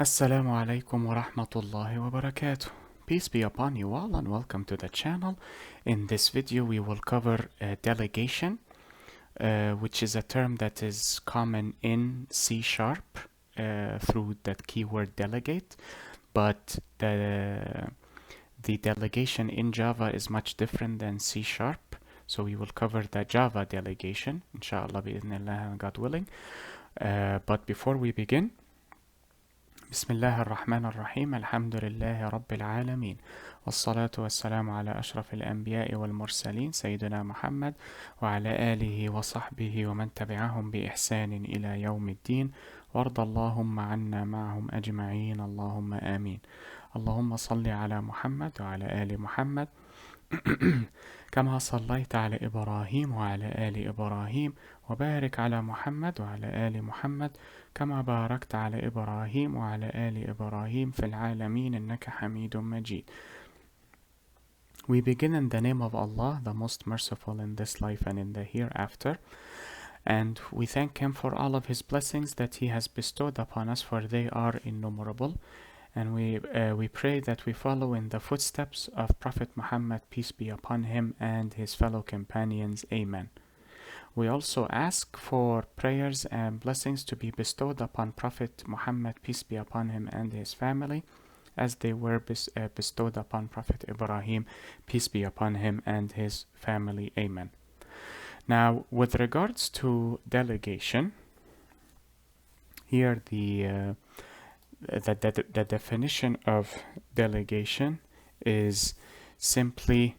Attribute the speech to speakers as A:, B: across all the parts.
A: Assalamu alaikum wa rahmatullahi wa barakatuh. Peace be upon you all and welcome to the channel. In this video we will cover delegation, which is a term that is common in C# through that keyword delegate, but the delegation in Java is much different than C#. So we will cover the Java delegation, inshallah, bi'idhnillah, God willing. But before we begin, بسم الله الرحمن الرحيم الحمد لله رب العالمين والصلاة والسلام على أشرف الأنبياء والمرسلين سيدنا محمد وعلى آله وصحبه ومن تبعهم بإحسان إلى يوم الدين وارض اللهم عنا معهم أجمعين اللهم آمين اللهم صل على محمد وعلى آل محمد كما صليت على إبراهيم وعلى آل إبراهيم وبارك على محمد وعلى آل محمد كما باركت على إبراهيم وعلى آل إبراهيم في العالمين إنك حميد مجيد. We begin in the name of Allah, the most merciful in this life and in the hereafter. And we thank Him for all of His blessings that He has bestowed upon us, for they are innumerable. And we pray that we follow in the footsteps of Prophet Muhammad, peace be upon him, and his fellow companions. Amen. We also ask for prayers and blessings to be bestowed upon Prophet Muhammad, peace be upon him, and his family, as they were bestowed upon Prophet Ibrahim, peace be upon him, and his family. Amen. Now, with regards to delegation, here the definition of delegation is simply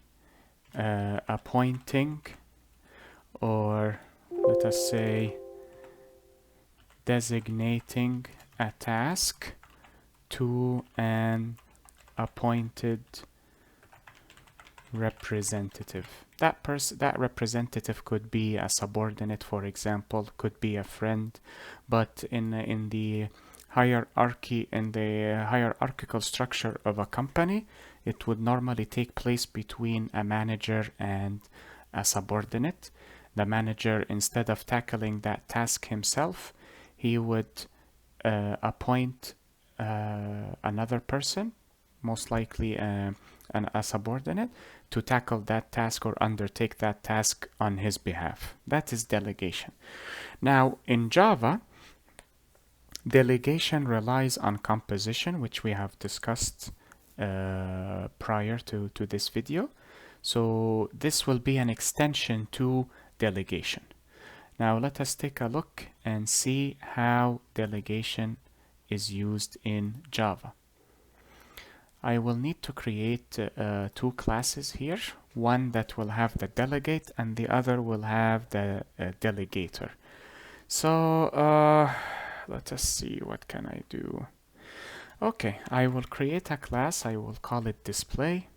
A: appointing, or let us say designating a task to an appointed representative. That representative could be a subordinate, for example, could be a friend, but in the hierarchical structure of a company, it would normally take place between a manager and a subordinate. The manager, instead of tackling that task himself, he would appoint another person, most likely a subordinate, to tackle that task or undertake that task on his behalf. That is delegation. Now, in Java, delegation relies on composition, which we have discussed prior to this video. So this will be an extension to delegation. Now let us take a look and see how delegation is used in Java. I will need to create two classes here, one that will have the delegate and the other will have the delegator. So let us see, what can I do? Okay, I will create a class. I will call it display,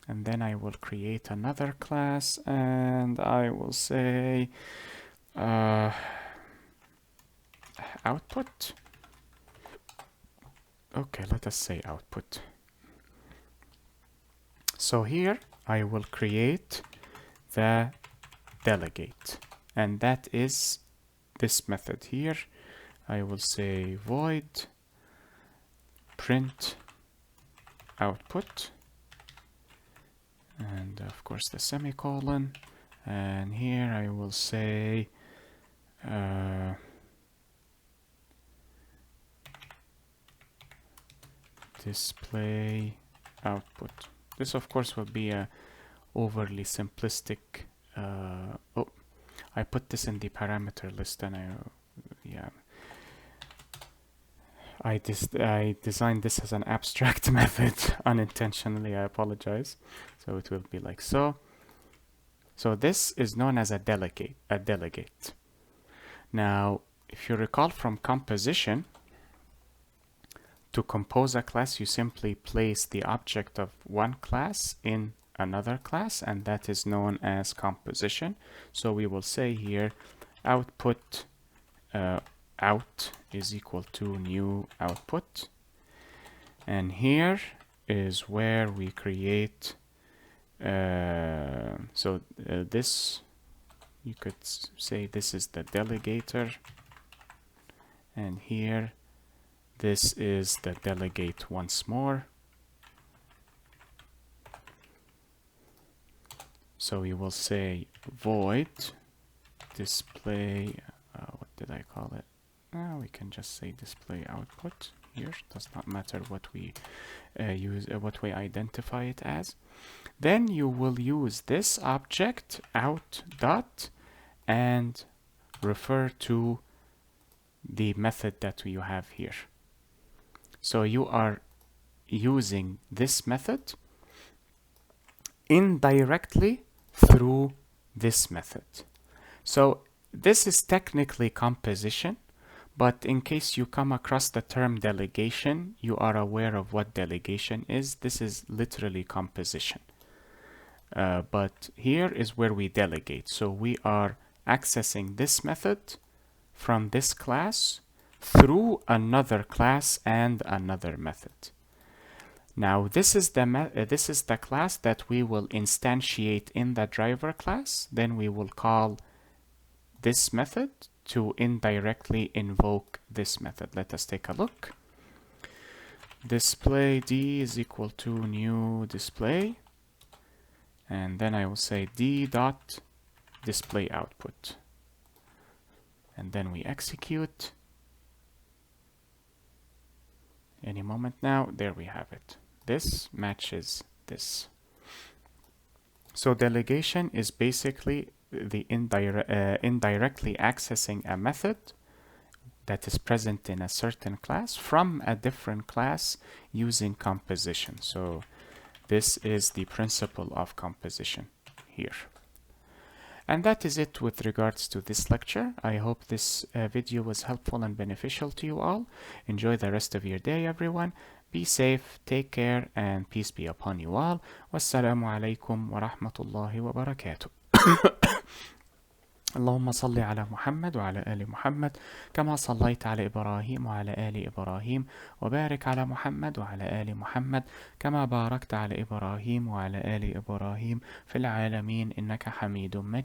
A: and then I will create another class and I will say output. Okay, let us say output. So here I will create the delegate, and that is this method here. I will say void print output, and of course the semicolon, and here I will say display output. This of course will be a overly simplistic oh, I put this in the parameter list, and I designed this as an abstract method unintentionally. I apologize. So it will be like so. So this is known as a delegate. Now, if you recall from composition, to compose a class, you simply place the object of one class in another class, and that is known as composition. So we will say here output out is equal to new output, and here is where we create this, you could say this is the delegator, and here This is the delegate once more. So you will say void display, what did I call it? We can just say display output here. Does not matter what we what we identify it as. Then you will use this object out dot and refer to the method that you have here. So you are using this method indirectly through this method. So this is technically composition, but in case you come across the term delegation, you are aware of what delegation is. This is literally composition. But here is where we delegate. So we are accessing this method from this class through another class and another method. Now this is the class that we will instantiate in the driver class. Then we will call this method to indirectly invoke this method. Let us take a look. Display d is equal to new display, and then I will say d dot display output, and then we execute. Any moment now, there we have it. This matches this. So delegation is basically the indirectly accessing a method that is present in a certain class from a different class using composition. So this is the principle of composition here. And that is it with regards to this lecture. I hope this video was helpful and beneficial to you all. Enjoy the rest of your day, everyone. Be safe, take care, and peace be upon you all. Wassalamu alaikum wa rahmatullahi wa barakatuh. اللهم صل على محمد وعلى آل محمد كما صليت على إبراهيم وعلى آل إبراهيم وبارك على محمد وعلى آل محمد كما باركت على إبراهيم وعلى آل إبراهيم في العالمين إنك حميد مجيد.